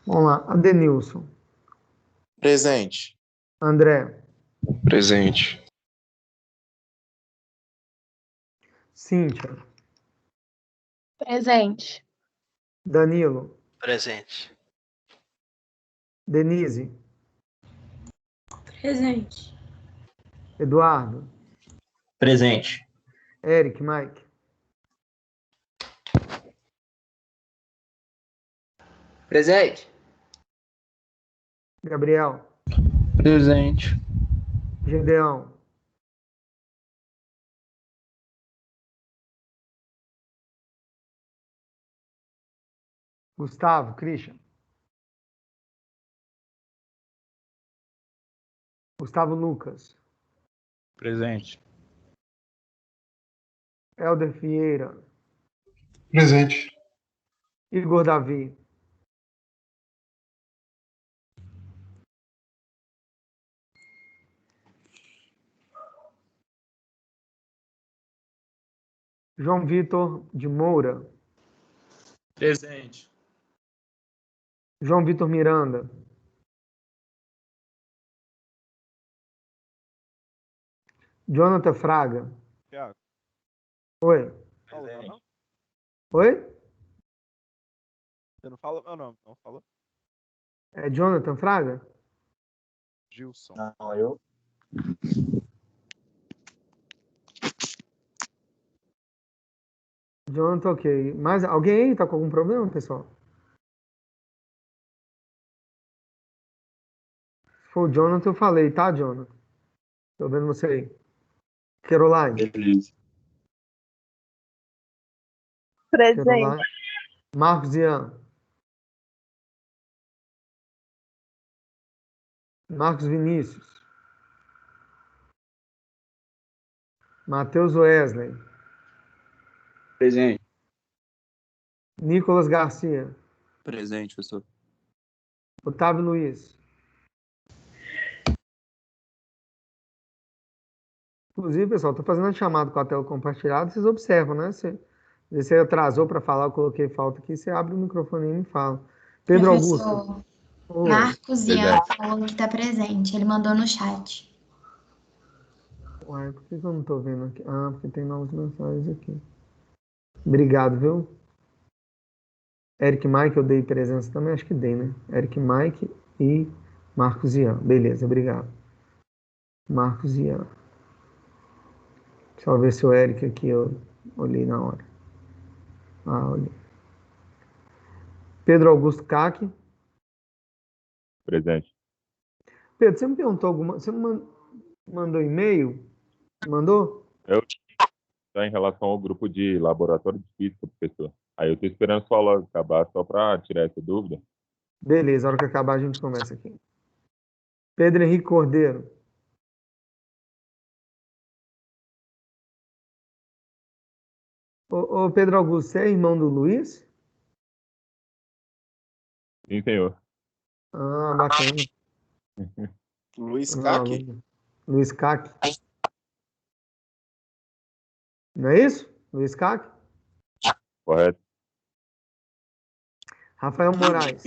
Vamos lá. Adenilson. Presente. André. Presente. Cíntia. Presente. Danilo. Presente. Denise. Presente. Eduardo. Presente. Eric, Mike. Presente. Gabriel. Presente. Gedeão. Gustavo, Christian. Gustavo Lucas. Presente. Helder Vieira. Presente. Igor Davi. João Vitor de Moura. Presente. João Vitor Miranda. Jonathan Fraga. Thiago. Oi. Fala meu nome? Oi? Você não fala meu nome, não fala? É Jonathan Fraga? Gilson. Não, eu. Jonathan, ok. Mas alguém aí tá com algum problema, pessoal? Se for o Jonathan, eu falei, tá, Jonathan? Tô vendo você aí. Caroline. Beleza. Presente. Caroline. Marcos Ian. Marcos Vinícius. Matheus Wesley. Presente. Nicolas Garcia. Presente, professor. Otávio Luiz. Inclusive, pessoal, estou fazendo a chamada com a tela compartilhada, vocês observam, né? Você atrasou para falar, eu coloquei falta aqui, você abre o microfone e me fala. Pedro Augusto. Professor, Oi. Marcos Ian falou que está presente. Ele mandou no chat. Uai, por que eu não estou vendo aqui? Ah, porque tem novas mensagens aqui. Obrigado, viu? Eric Mike, eu dei presença também, acho que dei, né? Eric Mike e Marcos Ian. Beleza, obrigado. Marcos Ian. Deixa eu ver se o Eric aqui eu olhei na hora. Ah, olhei. Pedro Augusto Caque. Presente. Pedro, você me perguntou alguma. Você mandou e-mail? Mandou? Eu estou em relação ao grupo de laboratório de física, professor. Aí eu estou esperando sua aula acabar só para tirar essa dúvida. Beleza, a hora que acabar a gente começa aqui. Pedro Henrique Cordeiro. Ô, Pedro Augusto, você é irmão do Luiz? Sim, senhor. Ah, bacana. Luiz Ah, Caque? Luiz Caque. Não é isso? Luiz Caque? Correto? Rafael Moraes.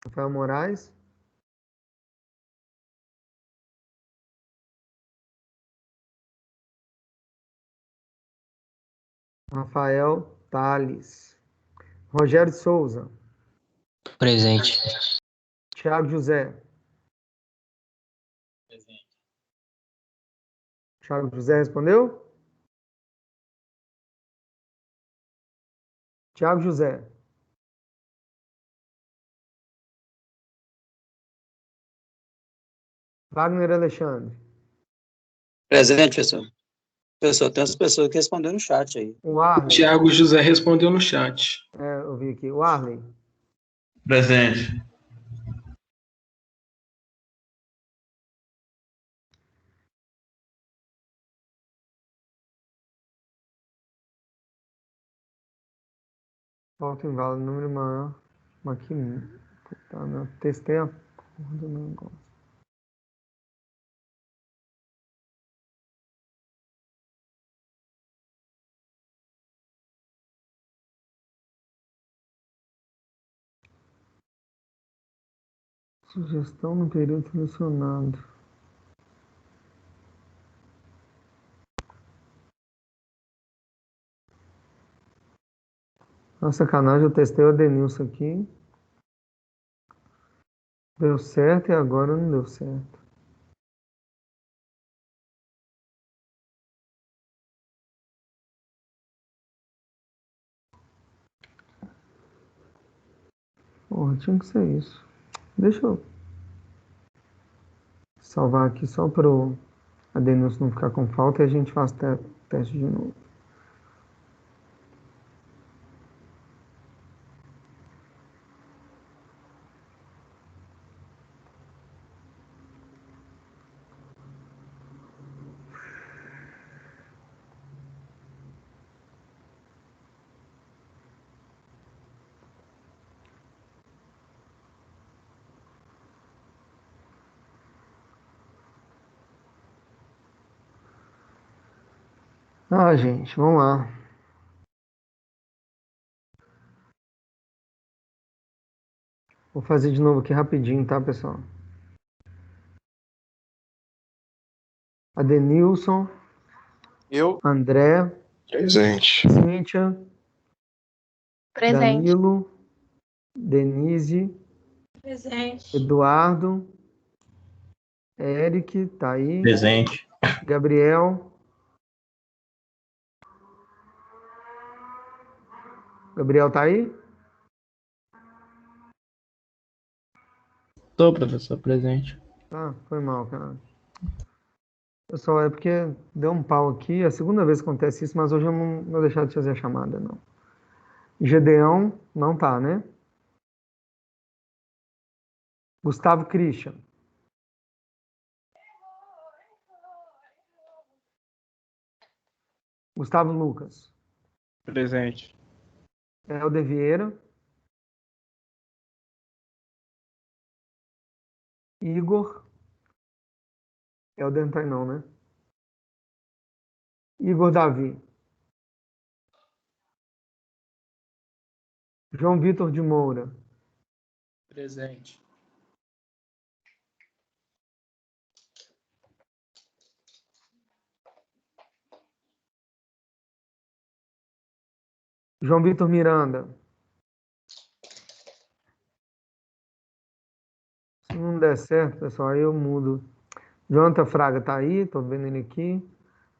Rafael Moraes. Rafael Tales. Rogério de Souza. Presente. Thiago José. Thiago José respondeu? Thiago José. Wagner Alexandre. Presente, professor. Professor, tem as pessoas que responderam no chat aí. O Arley. Tiago José respondeu no chat. Eu vi aqui. O Arley. Presente. Falta inválido, número maior. Mas que... Puta, meu. Testei a porra do negócio. Sugestão no período selecionado. Nossa, sacanagem, eu testei o Adenilson aqui. Deu certo e agora não deu certo. Porra, tinha que ser isso. Deixa eu salvar aqui só para o Adenilson não ficar com falta e a gente faz teste de novo. Ah, gente, vamos lá. Vou fazer de novo aqui rapidinho, tá, pessoal? Adenilson. Eu. André. Presente. Cíntia. Presente. Danilo. Denise. Presente. Eduardo. Eric, tá aí. Presente. Gabriel. Gabriel tá aí? Tô, professor, presente. Ah, foi mal, cara. Pessoal, é porque deu um pau aqui. É a segunda vez que acontece isso, mas hoje eu não vou deixar de fazer a chamada, não. Gedeão não tá, né? Gustavo Christian. Gustavo Lucas. Presente. Helder Vieira. Igor. Helder não tá aí não, né? Igor Davi. João Vitor de Moura. Presente. João Vitor Miranda. Se não der certo, pessoal, aí eu mudo. Jonathan Fraga tá aí, tô vendo ele aqui.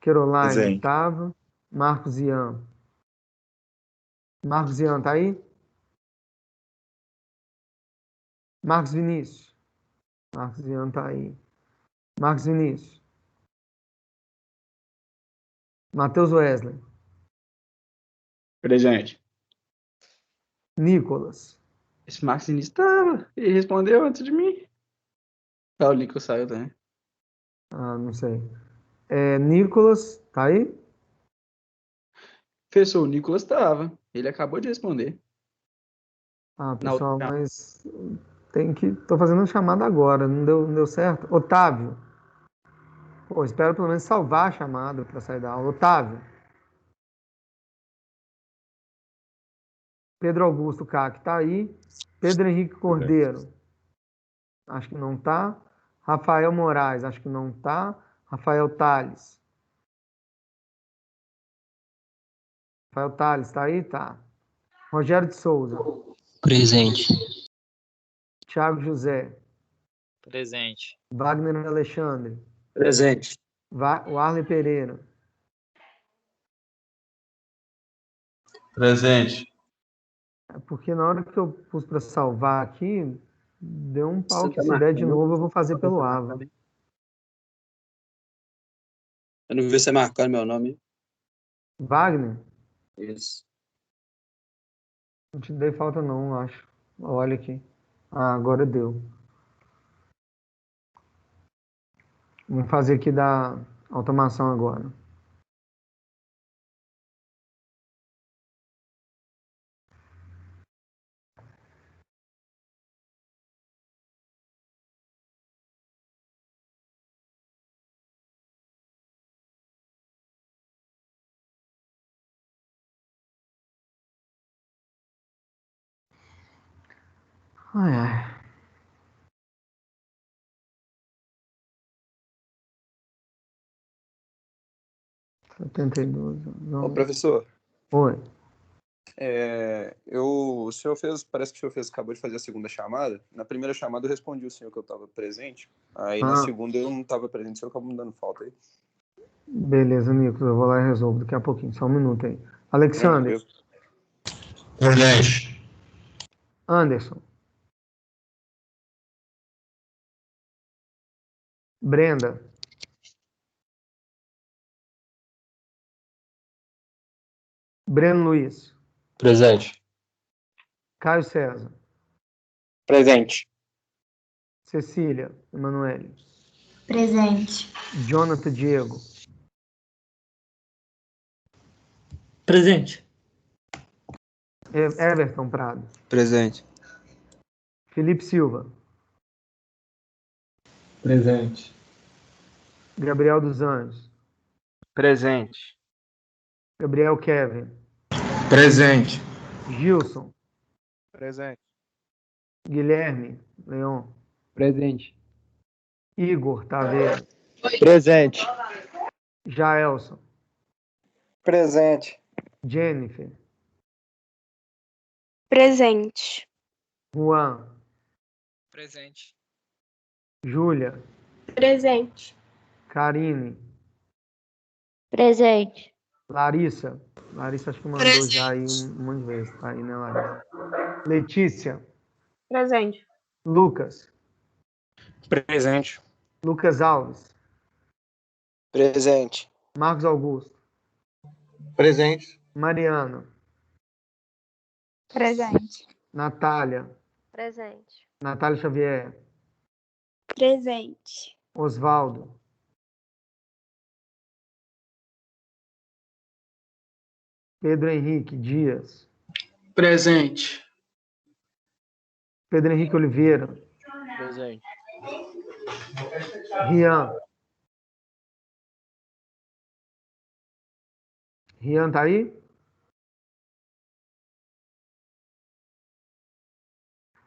Caroline Presente. tava. Marcos Ian. Marcos Ian tá aí? Marcos Vinícius. Marcos Ian tá aí. Marcos Vinícius. Matheus Wesley. Presente. Nicolas. Esse Marcos Vinícius estava. Ele respondeu antes de mim. Ah, o Nico saiu também. Ah, não sei. Nicolas, tá aí? Professor, o Nicolas estava. Ele acabou de responder. Ah, pessoal, mas tô fazendo a chamada agora, não deu certo. Otávio. Pô, espero pelo menos salvar a chamada para sair da aula. Otávio. Pedro Augusto Cac tá aí. Pedro Henrique Cordeiro. Acho que não tá. Rafael Moraes, acho que não tá. Rafael Tales. Rafael Tales, tá aí? Tá. Rogério de Souza. Presente. Thiago José. Presente. Wagner Alexandre. Presente. O Arley Pereira. Presente. Porque na hora que eu pus para salvar aqui, deu um pau Você que tá se der de marcando? novo eu vou fazer pelo Ava. Eu não vi você marcando meu nome. Wagner? Isso. Não te dei falta não, eu acho. Olha aqui. Ah, agora deu. Vamos fazer aqui da automação agora. Ai, ai. Ô, professor, Oi. o senhor fez, parece que o senhor acabou de fazer a segunda chamada. Na primeira chamada eu respondi o senhor que eu estava presente. Aí na segunda eu não estava presente, o senhor acabou me dando falta aí. Beleza, Nicolas, eu vou lá e resolvo daqui a pouquinho, só um minuto aí. Alexander. Presente. Anderson. Brenda. Breno Luiz. Presente. Caio César. Presente. Cecília Emanuele. Presente. Jonathan Diego. Presente. Everton Prado. Presente. Felipe Silva. Presente. Gabriel dos Anjos. Presente. Gabriel Kevin. Presente. Gilson. Presente. Guilherme Leon. Presente. Igor Taveira. Presente. Jaelson. Presente. Jennifer. Presente. Juan. Presente. Júlia. Presente. Karine. Presente. Larissa. Larissa acho que mandou já aí um monte de vezes. Tá aí, né, Larissa? Letícia. Presente. Lucas. Presente. Lucas Alves. Presente. Marcos Augusto. Presente. Mariana. Presente. Natália. Presente. Natália Xavier. Presente. Osvaldo. Pedro Henrique Dias. Presente. Pedro Henrique Oliveira. Presente. Rian. Rian tá aí?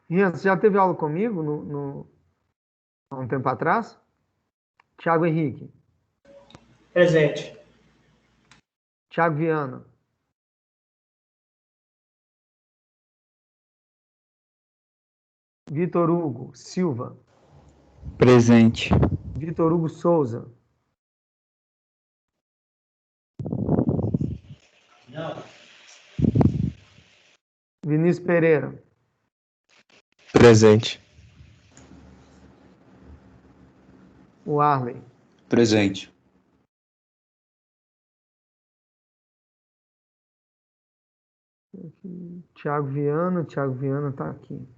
Rian, você já teve aula comigo há um tempo atrás? Thiago Henrique. Presente. Thiago Viana. Vitor Hugo Silva. Presente. Vitor Hugo Souza. Não. Vinícius Pereira. Presente. O Arley. Presente. Thiago Viana tá aqui.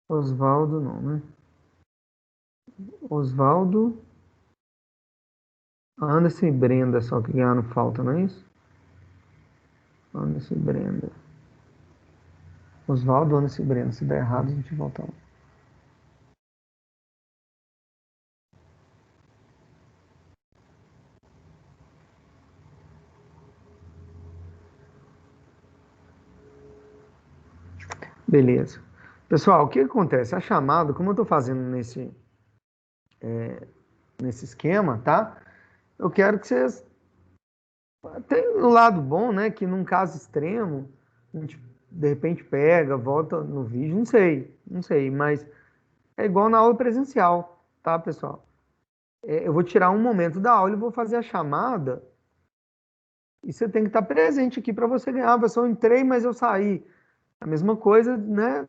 Osvaldo não, né? Osvaldo, Anderson e Brenda só que ganharam falta, não é isso? Anderson e Brenda. Osvaldo, Anderson e Brenda. Se der errado, a gente volta lá. Beleza. Pessoal, o que acontece? A chamada, como eu estou fazendo nesse esquema, tá? Eu quero que vocês... Tem o lado bom, né? Que num caso extremo, a gente de repente pega, volta no vídeo, não sei, mas é igual na aula presencial, tá, pessoal? Eu vou tirar um momento da aula e vou fazer a chamada e você tem que estar presente aqui para você ganhar. Eu entrei, mas eu saí. A mesma coisa, né?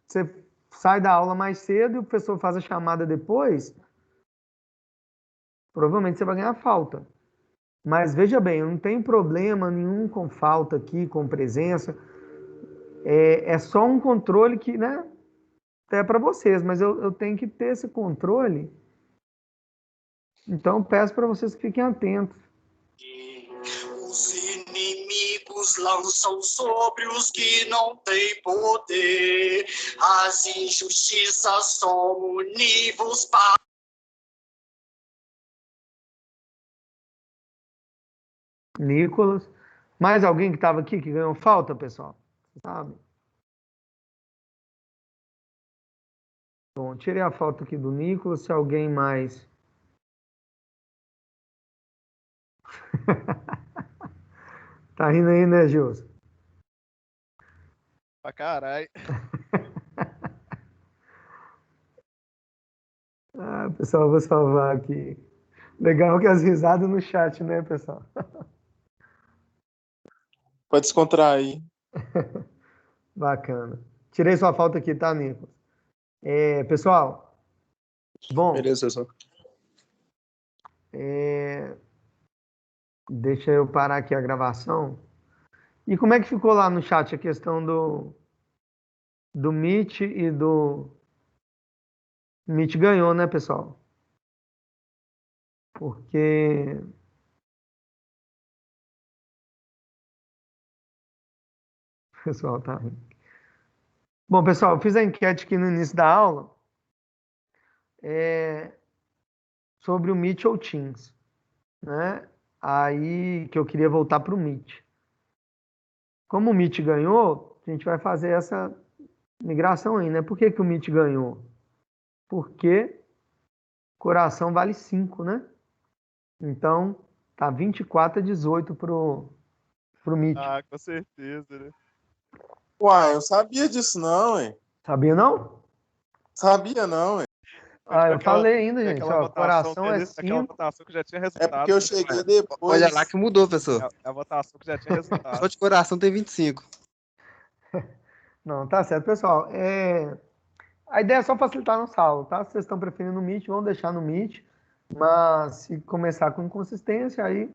Você sai da aula mais cedo e o professor faz a chamada depois. provavelmente você vai ganhar falta. Mas veja bem, eu não tenho problema nenhum com falta aqui, com presença. É só um controle que, né? Até para vocês, mas eu tenho que ter esse controle. Então, eu peço para vocês que fiquem atentos. Os inimigos lançam sobre os que não têm poder. As injustiças são univos para. Nicolas. Mais alguém que estava aqui que ganhou falta, pessoal? Sabe? Bom, tirei a falta aqui do Nicolas. Se alguém mais. Tá rindo aí, né, Gilson? Pra caralho. Ah, pessoal, eu vou salvar aqui. Legal que as risadas no chat, né, pessoal? Pode descontrair. Bacana. Tirei sua falta aqui, tá, Nicolas? Pessoal, bom... Beleza, pessoal. Deixa eu parar aqui a gravação. E como é que ficou lá no chat a questão do Meet e do... Meet ganhou, né, pessoal? Porque... O pessoal tá rindo. Bom, pessoal, eu fiz a enquete aqui no início da aula sobre o Meet ou Teams, né? Aí que eu queria voltar para o Meet. Como o Meet ganhou, a gente vai fazer essa migração aí, né? Por que o Meet ganhou? Porque coração vale 5, né? Então, tá 24-18 pro Meet. Ah, com certeza, né? Uai, eu sabia disso não, hein? Sabia não? Sabia não, hein? Eu falei ainda, gente. Ó, coração é 5. Aquela votação que já tinha resultado. É porque eu cheguei depois. Olha lá que mudou, professor. É a votação que já tinha resultado. Só de coração tem 25. Não, tá certo, pessoal. A ideia é só facilitar a nossa aula, tá? Se vocês estão preferindo o Meet, vão deixar no Meet. Mas se começar com consistência, aí...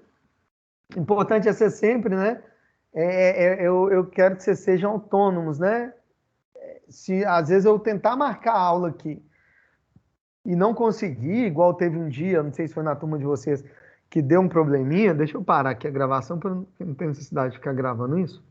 O importante é ser sempre, né? Eu quero que vocês sejam autônomos, né? Se às vezes eu tentar marcar a aula aqui e não conseguir, igual teve um dia, não sei se foi na turma de vocês, que deu um probleminha, deixa eu parar aqui a gravação, porque não tem necessidade de ficar gravando isso.